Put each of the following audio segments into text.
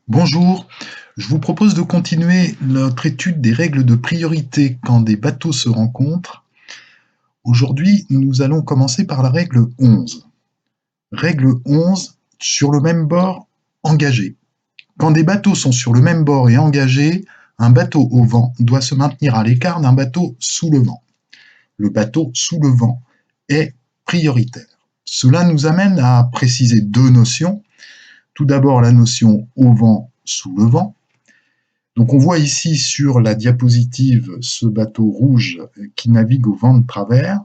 Bonjour, je vous propose de continuer notre étude des règles de priorité quand des bateaux se rencontrent. Aujourd'hui, nous allons commencer par la règle 11. Règle 11, sur le même bord, engagé. Quand des bateaux sont sur le même bord et engagés, un bateau au vent doit se maintenir à l'écart d'un bateau sous le vent. Le bateau sous le vent est prioritaire. Cela nous amène à préciser deux notions. Tout d'abord, la notion au vent, sous le vent. Donc on voit ici sur la diapositive ce bateau rouge qui navigue au vent de travers,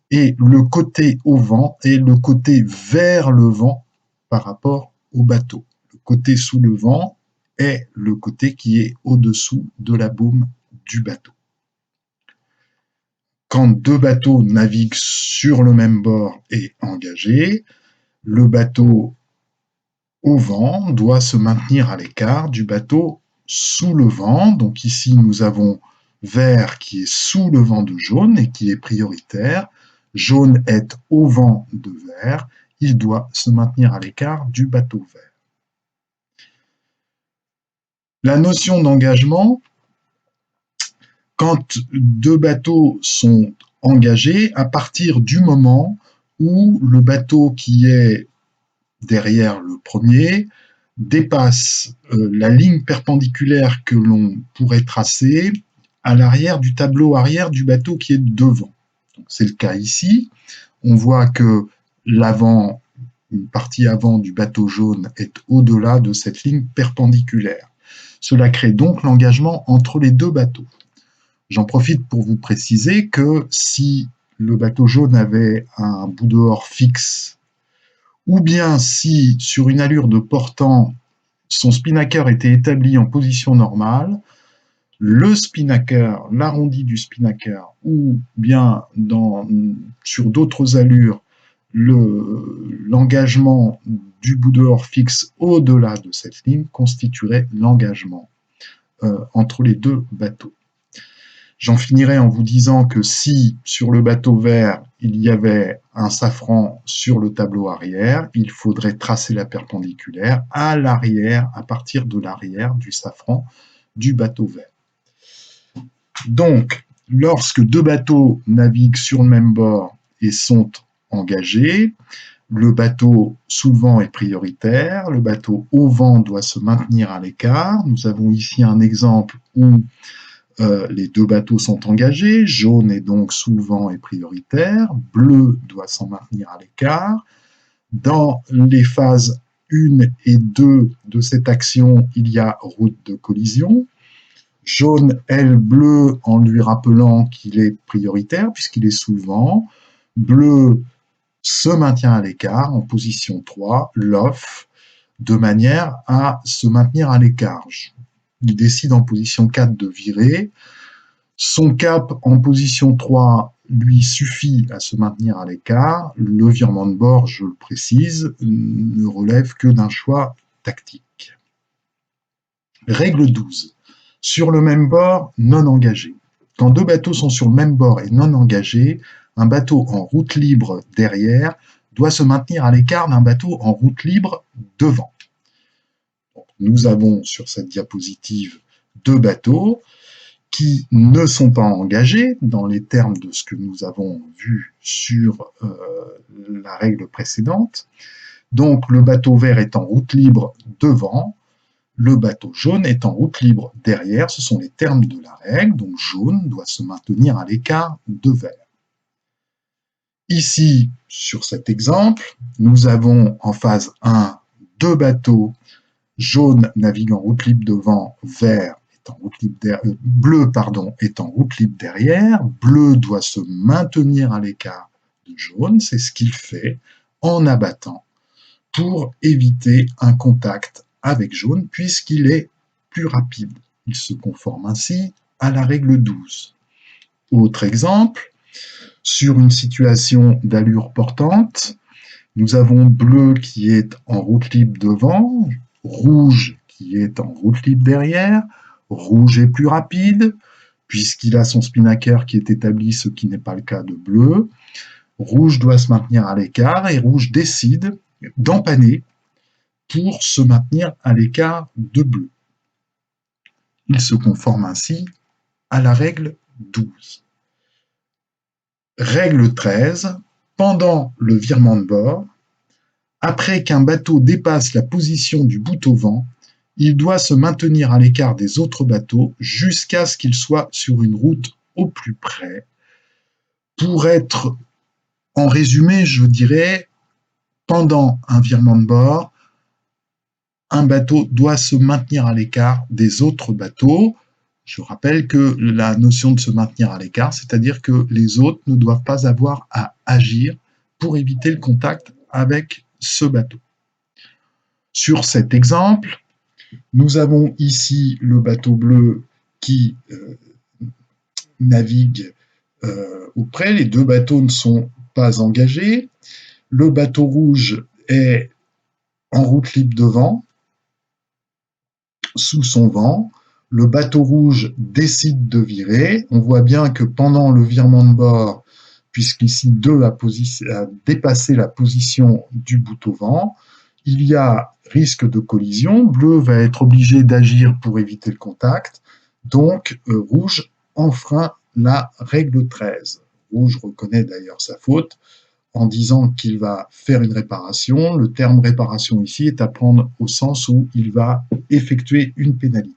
et le côté au vent est le côté vers le vent par rapport au bateau. Le côté sous le vent est le côté qui est au-dessous de la baume du bateau. Quand deux bateaux naviguent sur le même bord et engagés, le bateau au vent doit se maintenir à l'écart du bateau sous le vent. Donc ici, nous avons vert qui est sous le vent de jaune et qui est prioritaire. Jaune est au vent de vert. Il doit se maintenir à l'écart du bateau vert. La notion d'engagement, quand deux bateaux sont engagés, à partir du moment où le bateau qui est derrière le premier dépasse la ligne perpendiculaire que l'on pourrait tracer à l'arrière du tableau arrière du bateau qui est devant. C'est le cas ici. On voit que l'avant, une partie avant du bateau jaune est au-delà de cette ligne perpendiculaire. Cela crée donc l'engagement entre les deux bateaux. J'en profite pour vous préciser que si le bateau jaune avait un bout dehors fixe, ou bien si sur une allure de portant, son spinnaker était établi en position normale, le spinnaker, l'arrondi du spinnaker, ou bien sur d'autres allures, l'engagement du bout dehors fixe au-delà de cette ligne constituerait l'engagement entre les deux bateaux. J'en finirai en vous disant que si sur le bateau vert, il y avait un safran sur le tableau arrière, il faudrait tracer la perpendiculaire à l'arrière, à partir de l'arrière du safran du bateau vert. Donc, lorsque deux bateaux naviguent sur le même bord et sont engagés, le bateau sous le vent est prioritaire, le bateau au vent doit se maintenir à l'écart. Nous avons ici un exemple où les deux bateaux sont engagés, jaune est donc sous le vent et prioritaire, bleu doit s'en maintenir à l'écart. Dans les phases 1 et 2 de cette action, il y a route de collision. Jaune aile bleu en lui rappelant qu'il est prioritaire puisqu'il est sous le vent. Bleu se maintient à l'écart en position 3, l'off, de manière à se maintenir à l'écart. Il décide en position 4 de virer. Son cap en position 3 lui suffit à se maintenir à l'écart. Le virement de bord, je le précise, ne relève que d'un choix tactique. Règle 12. Sur le même bord, non engagé. Quand deux bateaux sont sur le même bord et non engagés, un bateau en route libre derrière doit se maintenir à l'écart d'un bateau en route libre devant. Nous avons sur cette diapositive deux bateaux qui ne sont pas engagés dans les termes de ce que nous avons vu sur la règle précédente. Donc le bateau vert est en route libre devant, le bateau jaune est en route libre derrière. Ce sont les termes de la règle, donc jaune doit se maintenir à l'écart de vert. Ici, sur cet exemple, nous avons en phase 1 deux bateaux, jaune navigue en route libre devant, vert bleu est en route libre derrière. Bleu doit se maintenir à l'écart de jaune, c'est ce qu'il fait en abattant pour éviter un contact avec jaune puisqu'il est plus rapide. Il se conforme ainsi à la règle 12. Autre exemple, sur une situation d'allure portante, nous avons bleu qui est en route libre devant, rouge qui est en route libre derrière. Rouge est plus rapide, puisqu'il a son spinnaker qui est établi, ce qui n'est pas le cas de bleu. Rouge doit se maintenir à l'écart et rouge décide d'empanner pour se maintenir à l'écart de bleu. Il se conforme ainsi à la règle 12. Règle 13. Pendant le virement de bord, après qu'un bateau dépasse la position du bout au vent, il doit se maintenir à l'écart des autres bateaux jusqu'à ce qu'il soit sur une route au plus près. Pour être en résumé, je dirais, pendant un virement de bord, un bateau doit se maintenir à l'écart des autres bateaux. Je rappelle que la notion de se maintenir à l'écart, c'est-à-dire que les autres ne doivent pas avoir à agir pour éviter le contact avec ce bateau. Sur cet exemple, nous avons ici le bateau bleu qui navigue auprès. Les deux bateaux ne sont pas engagés. Le bateau rouge est en route libre de vent, sous son vent. Le bateau rouge décide de virer. On voit bien que pendant le virement de bord, puisqu'ici 2 a dépassé la position du bout au vent, il y a risque de collision. Bleu va être obligé d'agir pour éviter le contact. Donc, rouge enfreint la règle 13. Rouge reconnaît d'ailleurs sa faute en disant qu'il va faire une réparation. Le terme réparation ici est à prendre au sens où il va effectuer une pénalité.